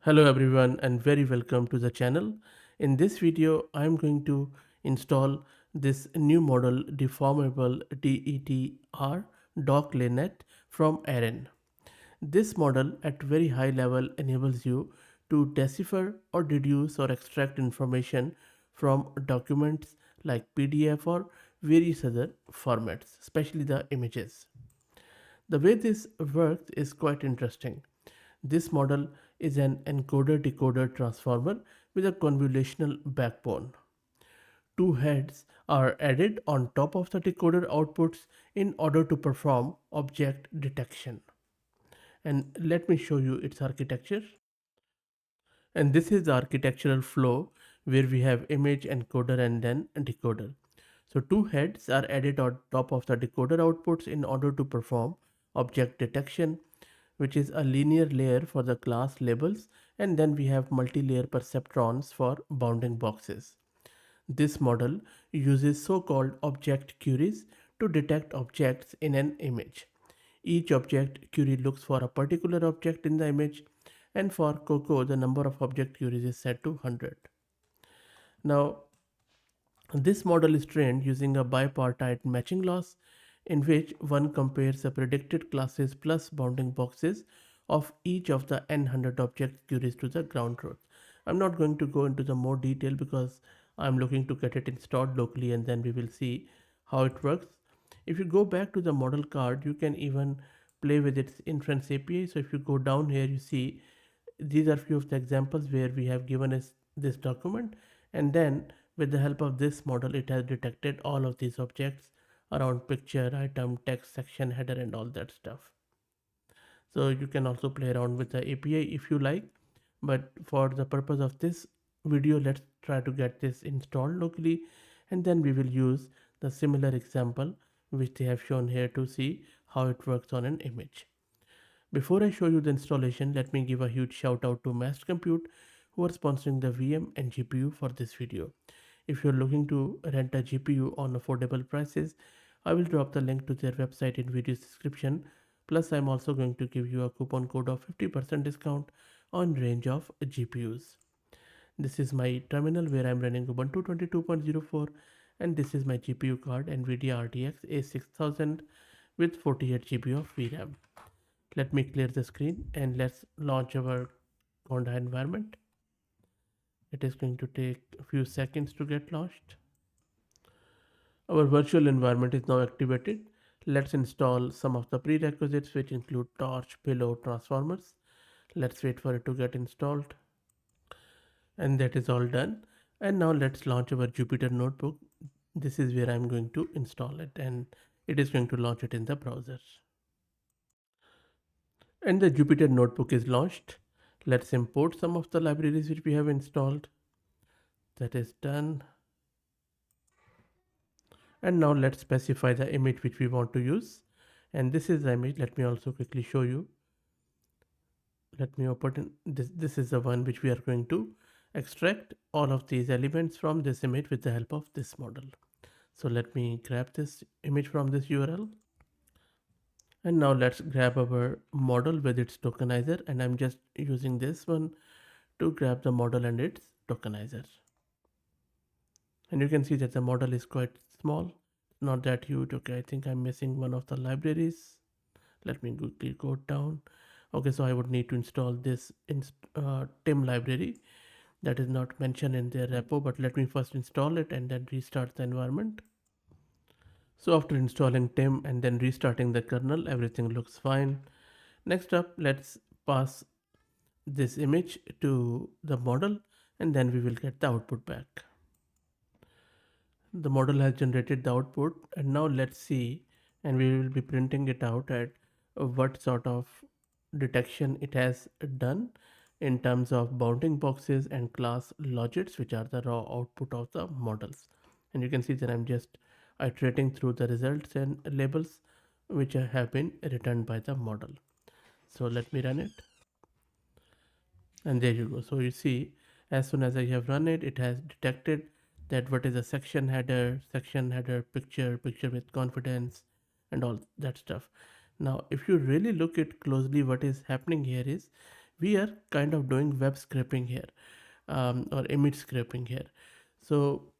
Hello everyone and very welcome to the channel. In this video I am going to install this new model Deformable DETR doc-linet from Aaron. This model at very high level enables you to decipher or deduce or extract information from documents like PDF or various other formats, especially the images. The way this works is quite interesting. This model is an encoder-decoder transformer with a convolutional backbone. Two heads are added on top of the decoder outputs in order to perform object detection. And let me show you its architecture. And this is the architectural flow where we have image encoder and then decoder. So two heads are added on top of the decoder outputs in order to perform object detection, which is a linear layer for the class labels, and then we have multi-layer perceptrons for bounding boxes. This model uses so-called object queries to detect objects in an image. Each object query looks for a particular object in the image, and for Coco the number of object queries is set to 100. Now this model is trained using a bipartite matching loss in which one compares the predicted classes plus bounding boxes of each of the n100 object queries to the ground truth. I'm not going to go into the more detail because I'm looking to get it installed locally and then we will see how it works. If you go back to the model card, you can even play with its inference API. So if you go down here, you see these are few of the examples where we have given us this document, and then with the help of this model it has detected all of these objects around picture, item, text, section, header and all that stuff. So you can also play around with the API if you like, but for the purpose of this video let's try to get this installed locally, and then we will use the similar example which they have shown here to see how it works on an image. Before I show you the installation, let me give a huge shout out to Master Compute who are sponsoring the VM and GPU for this video. If you're looking to rent a GPU on affordable prices, I will drop the link to their website in video's description. Plus, I'm also going to give you a coupon code of 50% discount on range of GPUs. This is my terminal where I'm running Ubuntu 22.04, and this is my GPU card NVIDIA RTX A6000 with 48 GB of VRAM. Let me clear the screen and let's launch our Conda environment. It is going to take a few seconds to get launched. Our virtual environment is now activated. Let's install some of the prerequisites which include torch, pillow, transformers. Let's wait for it to get installed. And that is all done. And now let's launch our Jupyter notebook. This is where I'm going to install it, and it is going to launch it in the browser. And the Jupyter notebook is launched. Let's import some of the libraries which we have installed. That is done. And now let's specify the image which we want to use. And this is the image. Let me also quickly show you. Let me open this. This is the one which we are going to extract all of these elements from this image with the help of this model. So let me grab this image from this URL. And now let's grab our model with its tokenizer, and I'm just using this one to grab the model and its tokenizer. And you can see that the model is quite small, not that huge. Okay, I think I'm missing one of the libraries. Let me quickly go down. Okay, so I would need to install this TIM library that is not mentioned in their repo, but let me first install it and then restart the environment. So after installing TIM and then restarting the kernel, everything looks fine. Next up, let's pass this image to the model and then we will get the output back. The model has generated the output, and now let's see, and we will be printing it out at what sort of detection it has done in terms of bounding boxes and class logits, which are the raw output of the models. And you can see that I'm just iterating through the results and labels which have been returned by the model. So let me run it, and there you go. So you see, as soon as I have run it, it has detected that what is a section header, picture with confidence and all that stuff. Now if you really look at closely, what is happening here is We are kind of doing web scraping here, or image scraping here. So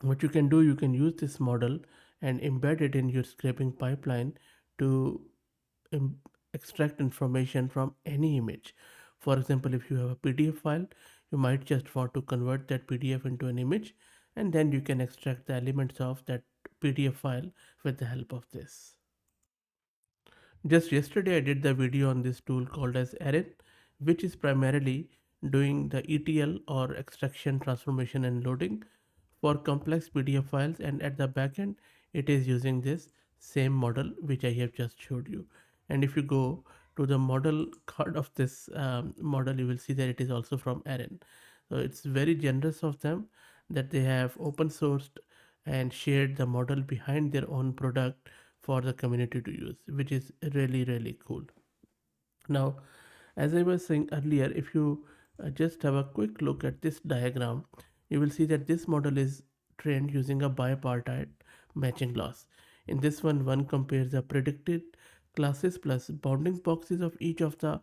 what you can do, you can use this model and embed it in your scraping pipeline to im- extract information from any image. For example, if you have a PDF file, you might just want to convert that PDF into an image, and then you can extract the elements of that PDF file with the help of this. Just yesterday, I did the video on this tool called as Erin, which is primarily doing the ETL or extraction, transformation, and loading for complex PDF files, and at the backend, it is using this same model which I have just showed you. And if you go to the model card of this model, you will see that it is also from Erin. So it's very generous of them that they have open sourced and shared the model behind their own product for the community to use, which is really, really cool. Now, as I was saying earlier, if you just have a quick look at this diagram, you will see that this model is trained using a bipartite matching loss. In this one compares the predicted classes plus bounding boxes of each of the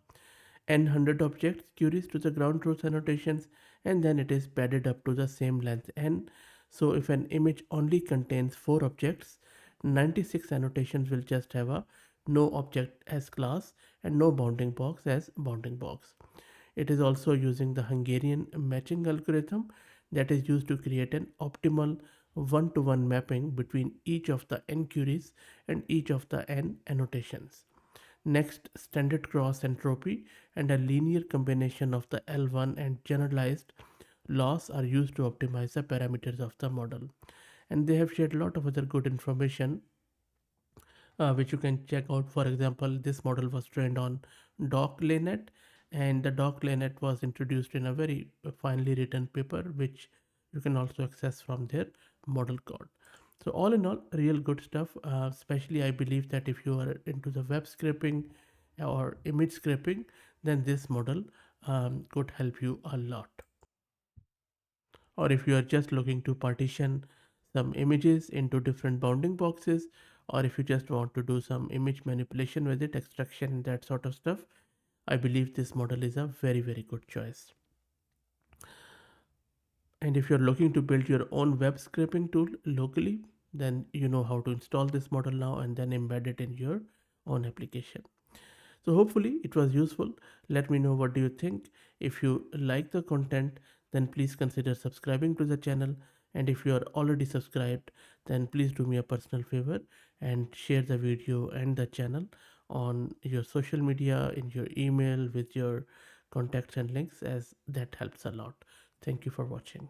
n100 objects queries to the ground truth annotations, and then it is padded up to the same length n. So if an image only contains 4 objects, 96 annotations will just have a no object as class and no bounding box as bounding box. It is also using the Hungarian matching algorithm that is used to create an optimal one-to-one mapping between each of the n queries and each of the n annotations. Next, standard cross entropy and a linear combination of the L1 and generalized loss are used to optimize the parameters of the model. And they have shared a lot of other good information which you can check out. For example, this model was trained on DocLayNet, and the DocLayNet was introduced in a very finely written paper, which you can also access from their model code. So all in all, real good stuff. Especially, I believe that if you are into the web scraping or image scraping, then this model could help you a lot. Or if you are just looking to partition some images into different bounding boxes, or if you just want to do some image manipulation with it, extraction, that sort of stuff, I believe this model is a very, very good choice. And if you're looking to build your own web scraping tool locally, then you know how to install this model now and then embed it in your own application. So hopefully it was useful. Let me know what do you think. If you like the content, then please consider subscribing to the channel. And if you are already subscribed, then please do me a personal favor and share the video and the channel on your social media, in your email, with your contacts and links, as that helps a lot. Thank you for watching.